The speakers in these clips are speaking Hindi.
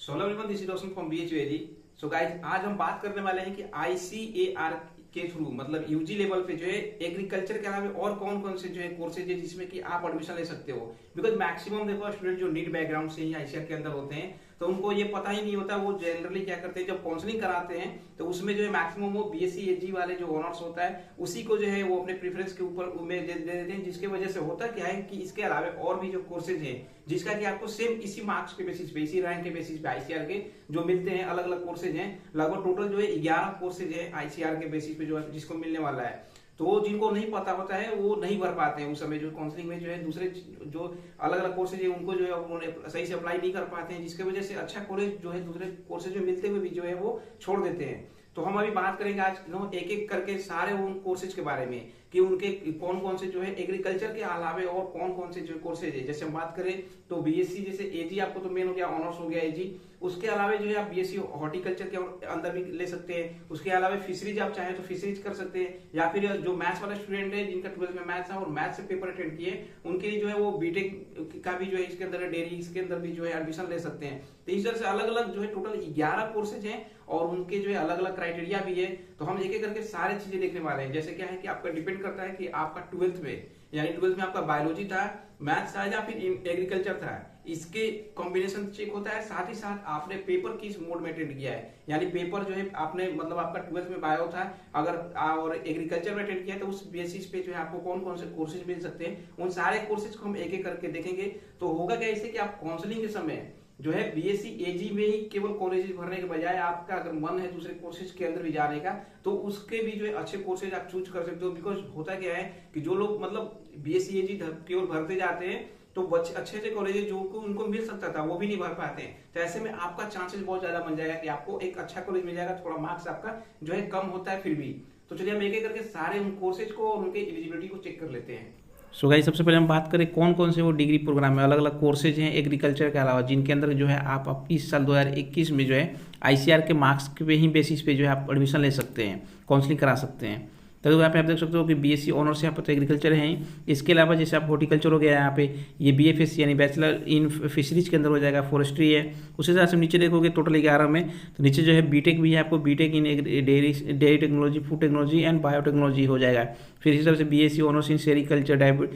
So hello everyone, this is Roshan from BHUAG. So guys, आज हम बात करने वाले हैं कि ICAR के थ्रू मतलब यूजी लेवल पे जो है एग्रीकल्चर के अलावा और कौन कौन से जो है कोर्सेज है जिसमें कि आप एडमिशन ले सकते हो। बिकॉज मैक्सिमम देखो स्टूडेंट जो नीट बैकग्राउंड से ही आईसीआर के अंदर होते हैं तो उनको ये पता ही नहीं होता। वो जनरली क्या करते हैं, जब काउंसलिंग कराते हैं तो उसमें जो है मैक्सिमम वो बीएससी एजी वाले जो ऑनर्स होता है उसी को जो है वो अपने प्रेफरेंस के ऊपर उम्मीद दे देते हैं, जिसकी वजह से होता क्या है कि इसके अलावा और भी जो कोर्सेज हैं जिसका कि आपको सेम इसी मार्क्स के बेसिस पे, इसी रैंक के बेसिस पे आईसीआर के जो मिलते हैं, अलग अलग कोर्सेज हैं, लगभग टोटल जो है 11 कोर्सेज है आईसीआर के बेसिस पे जो है जिसको मिलने वाला है। तो जिनको नहीं पता होता है वो नहीं भर पाते हैं उस समय जो काउंसलिंग में जो है दूसरे जो अलग अलग कोर्सेज है उनको जो है उन्होंने सही से अप्लाई नहीं कर पाते हैं, जिसकी वजह से अच्छा कॉलेज जो है दूसरे कोर्सेज में मिलते हुए भी जो है वो छोड़ देते हैं। तो हम अभी बात करेंगे आज एक एक करके सारे उन कोर्सेज के बारे में कि उनके कौन कौन से जो है एग्रीकल्चर के अलावे और कौन कौन से जो कोर्सेज है। जैसे हम बात करें तो बीएससी जैसे एजी आपको तो मेन हो गया, ऑनर्स हो गया एजी। उसके अलावा जो है आप बीएससी हॉर्टिकल्चर के अंदर भी ले सकते हैं। उसके अलावा फिशरीज आप चाहें तो फिशरीज कर सकते हैं, या फिर जो मैथ्स वाला स्टूडेंट है जिनका 12th में मैथ्स है और मैथ्स से पेपर अटेंड किए उनके लिए जो है वो बीटेक का भी जो है इसके अंदर डेयरी इसके अंदर भी जो है एडमिशन ले सकते हैं। तो इस तरह से अलग अलग जो है टोटल 11 कोर्सेज हैं और उनके जो है अलग अलग क्राइटेरिया भी है। तो हम एक एक करके सारी चीजें देखने वाले हैं। जैसे क्या है कि आपका डिपेंड करता है कि आपका 12th में यानी 12th में आपका बायोलॉजी था, मैथ्स था या फिर एग्रीकल्चर था, इसके कॉम्बिनेशन चेक होता है। साथ ही साथ आपने पेपर किस मोड में अटेंड किया है, यानी पेपर जो है आपने मतलब आपका 12th में बायो था अगर और एग्रीकल्चर में अटेंड किया है तो उस बेसिस पे जो है आपको कौन कौन से कोर्सेज मिल सकते हैं। उन सारे कोर्सेज को हम एक एक करके देखेंगे। तो होगा क्या इससे कि आप काउंसलिंग के समय जो है बीएससी एजी में ही केवल कॉलेजेस भरने के बजाय आपका अगर मन है दूसरे कोर्सेज के अंदर भी जाने का तो उसके भी जो है अच्छे कोर्सेज आप चूज कर सकते हो। बिकॉज होता क्या है कि जो लोग मतलब बीएससी एजी केवल भरते जाते हैं तो अच्छे अच्छे कॉलेजेस जो उनको मिल सकता था वो भी नहीं भर पाते हैं। तो ऐसे में आपका चांसेस बहुत ज्यादा बन जाएगा कि आपको एक अच्छा कॉलेज मिल जाएगा। थोड़ा मार्क्स आपका जो है कम होता है फिर भी। तो चलिए हम एक एक करके सारे उन कोर्सेज को और उनके एलिजिबिलिटी को चेक कर लेते हैं। सो गाइस, सबसे पहले हम बात करें कौन कौन से वो डिग्री प्रोग्राम है, अलग अलग कोर्सेज हैं एग्रीकल्चर के अलावा जिनके अंदर जो है आप इस साल 2021 में जो है आईसीआर के मार्क्स के पे ही बेसिस पे जो है आप एडमिशन ले सकते हैं, काउंसलिंग करा सकते हैं। तो यहाँ पे आप देख सकते हो कि बीएससी ऑनर्स यहाँ पर तो एग्रीकल्चर है ही। इसके अलावा जैसे आप हॉर्टिकल्चर हो गया यहाँ पे, ये बीएफएससी यानी बैचलर इन फिशरीज के अंदर हो जाएगा, फॉरेस्ट्री है। उसी तरह से नीचे देखोगे टोटल 11 में तो नीचे जो है बीटेक भी है, आपको BTech in dairy technology, food technology and biotechnology हो जाएगा। फिर इसी तरह से BSc honours in sericulture,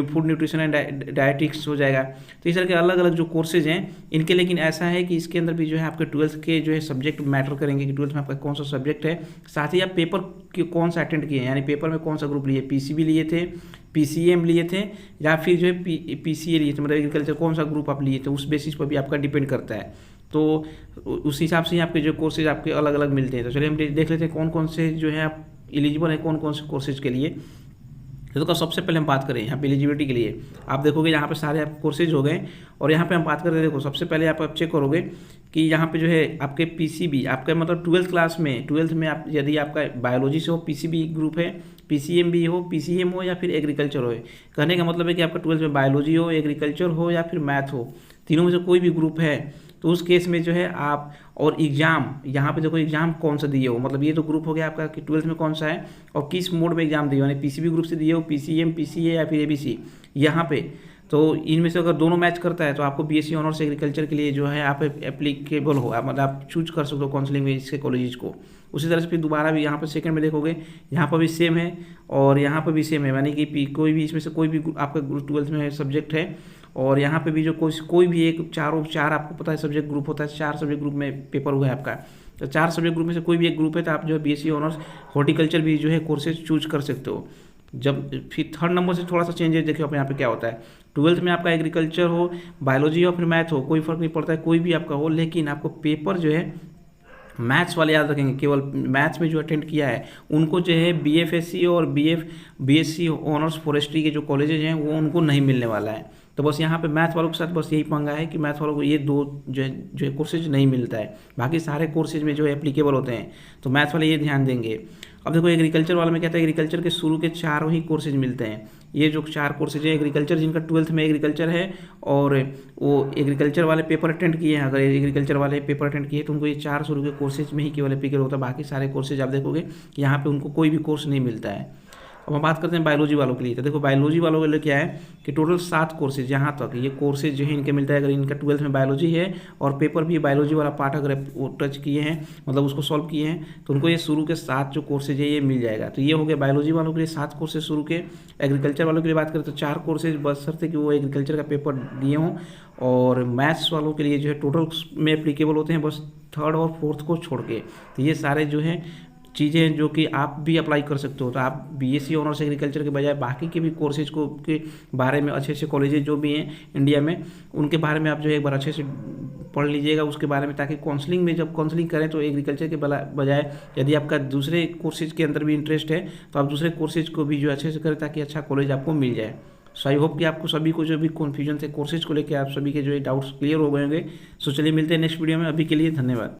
food nutrition and dietetics हो जाएगा। तो इस तरह के अलग अलग जो कोर्सेज हैं इनके, लेकिन ऐसा है कि इसके अंदर भी जो है आपके 12th के जो है सब्जेक्ट मैटर करेंगे कि 12th में आपका कौन सा सब्जेक्ट है। साथ ही आप पेपर कौन सा अटेंड किए, यानी पेपर में कौन सा ग्रुप लिए, पीसीबी लिए थे, पीसीएम लिए थे या फिर जो है पीसीए लिए थे, मतलब एग्रीकल्चर कौन सा ग्रुप आप लिए थे, उस बेसिस पर भी आपका डिपेंड करता है। तो उस हिसाब से ही आपके जो कोर्सेज आपके अलग अलग मिलते हैं। तो चलिए हम देख लेते हैं कौन कौन से जो है आप एलिजिबल है कौन कौन से कोर्सेज के लिए। तो सबसे पहले हम बात करें यहाँ पे एलिजिबिलिटी के लिए। आप देखोगे यहाँ पे सारे आपके कोर्सेज हो गए और यहाँ पे हम बात करें, देखो सबसे पहले आप चेक करोगे कि यहाँ पे जो है आपके पीसीबी, आपके मतलब 12th क्लास में 12th में आप यदि आपका बायोलॉजी से हो पीसीबी ग्रुप है, पीसीएम भी हो, पीसीएम हो या फिर एग्रीकल्चर हो। कहने का मतलब है कि आपका 12th में बायोलॉजी हो, एग्रीकल्चर हो या फिर मैथ हो, तीनों में से कोई भी ग्रुप है तो उस केस में जो है आप और एग्जाम यहाँ पे देखो एग्जाम कौन सा दिए हो, मतलब ये तो ग्रुप हो गया आपका कि 12th में कौन सा है और किस मोड में एग्जाम दिए हो, यानी पीसीबी ग्रुप से दिए हो, पीसीएम, पीसीए या फिर एबीसी यहाँ पे। तो इनमें से अगर दोनों मैच करता है तो आपको बीएससी ऑनर्स एग्रीकल्चर के लिए जो है आप एप्लीकेबल हो, मतलब आप चूज कर सकते हो काउंसलिंग में इसके कॉलेज को। उसी तरह से फिर दोबारा भी यहाँ पर सेकंड में देखोगे यहाँ पर भी सेम है और यहाँ पर भी सेम है, यानी कि कोई भी इसमें से कोई भी आपका 12th में सब्जेक्ट है और यहाँ पे भी जो कोई भी एक चार आपको पता है सब्जेक्ट ग्रुप होता है, 4 सब्जेक्ट ग्रुप में पेपर हुआ है आपका। तो 4 सब्जेक्ट ग्रुप में से कोई भी एक ग्रुप है तो आप जो है बीएससी ऑनर्स हॉर्टिकल्चर भी जो है कोर्सेज चूज कर सकते हो। जब फिर 3rd नंबर से थोड़ा सा चेंजेस देखिए आप यहाँ पे क्या होता है। 12th में आपका एग्रीकल्चर हो, बायोलॉजी हो फिर मैथ हो, कोई फर्क नहीं पड़ता है, कोई भी आपका हो, लेकिन आपको पेपर जो है मैथ्स वाले याद रखेंगे। केवल मैथ्स में जो अटेंड किया है उनको जो है बीएफएससी और बीएससी ऑनर्स फॉरेस्ट्री के जो कॉलेजेज हैं वो उनको नहीं मिलने वाला है। तो बस यहाँ पे मैथ वालों के साथ बस यही पंगा है कि मैथ वालों को ये दो जो है कोर्सेज नहीं मिलता है, बाकी सारे कोर्सेज में जो है एप्लीकेबल होते हैं। तो मैथ वाले ये ध्यान देंगे। अब देखो एग्रीकल्चर वाले में क्या था, एग्रीकल्चर के शुरू के 4 ही कोर्सेज मिलते हैं। ये जो 4 कोर्सेज है एग्रीकल्चर, जिनका 12th में एग्रीकल्चर है और वो एग्रीकल्चर वाले पेपर अटेंड किए हैं, अगर एग्रीकल्चर वाले पेपर अटेंड किए तो उनको ये 4 शुरू के कोर्सेज में ही केवल एप्लीकेबल होता है। बाकी सारे कोर्सेज आप देखोगे यहाँ पे उनको कोई भी कोर्स नहीं मिलता है। अब हम बात करते हैं बायोलॉजी वालों के लिए। तो देखो बायोलॉजी वालों के लिए क्या है कि टोटल 7 कोर्सेज, यहाँ तक ये कोर्सेज जो है इनके मिलता है। अगर इनका 12th में बायोलॉजी है और पेपर भी बायोलॉजी वाला पार्ट अगर वो टच किए हैं, मतलब उसको सॉल्व किए हैं, तो उनको ये शुरू के 7 जो कोर्सेज है ये मिल जाएगा। तो ये हो गया बायोलॉजी वालों के लिए 7 कोर्सेज शुरू के। एग्रीकल्चर वालों के लिए बात करें तो 4 कोर्सेज, बशर्ते कि वो एग्रीकल्चर का पेपर दिए हों। और मैथ्स वालों के लिए जो है टोटल में एप्लीकेबल होते हैं बस 3rd और 4th को छोड़ के। तो ये सारे जो है चीज़ें हैं जो कि आप भी अप्लाई कर सकते हो। तो आप बीएससी ऑनर्स एग्रीकल्चर के बजाय बाकी के भी कोर्सेज को के बारे में, अच्छे अच्छे कॉलेजेस जो भी हैं इंडिया में, उनके बारे में आप जो है एक बार अच्छे से पढ़ लीजिएगा उसके बारे में, ताकि काउंसलिंग में जब काउंसलिंग करें तो एग्रीकल्चर के बजाय यदि आपका दूसरे कोर्सेज के अंदर भी इंटरेस्ट है तो आप दूसरे कोर्सेज को भी जो अच्छे से करें ताकि अच्छा कॉलेज आपको मिल जाए। सो आई होप कि आपको सभी को जो भी कन्फ्यूजन थे कोर्सेज को लेकर, आप सभी के जो डाउट्स क्लियर हो गए होंगे। सो चलिए मिलते हैं नेक्स्ट वीडियो में। अभी के लिए धन्यवाद।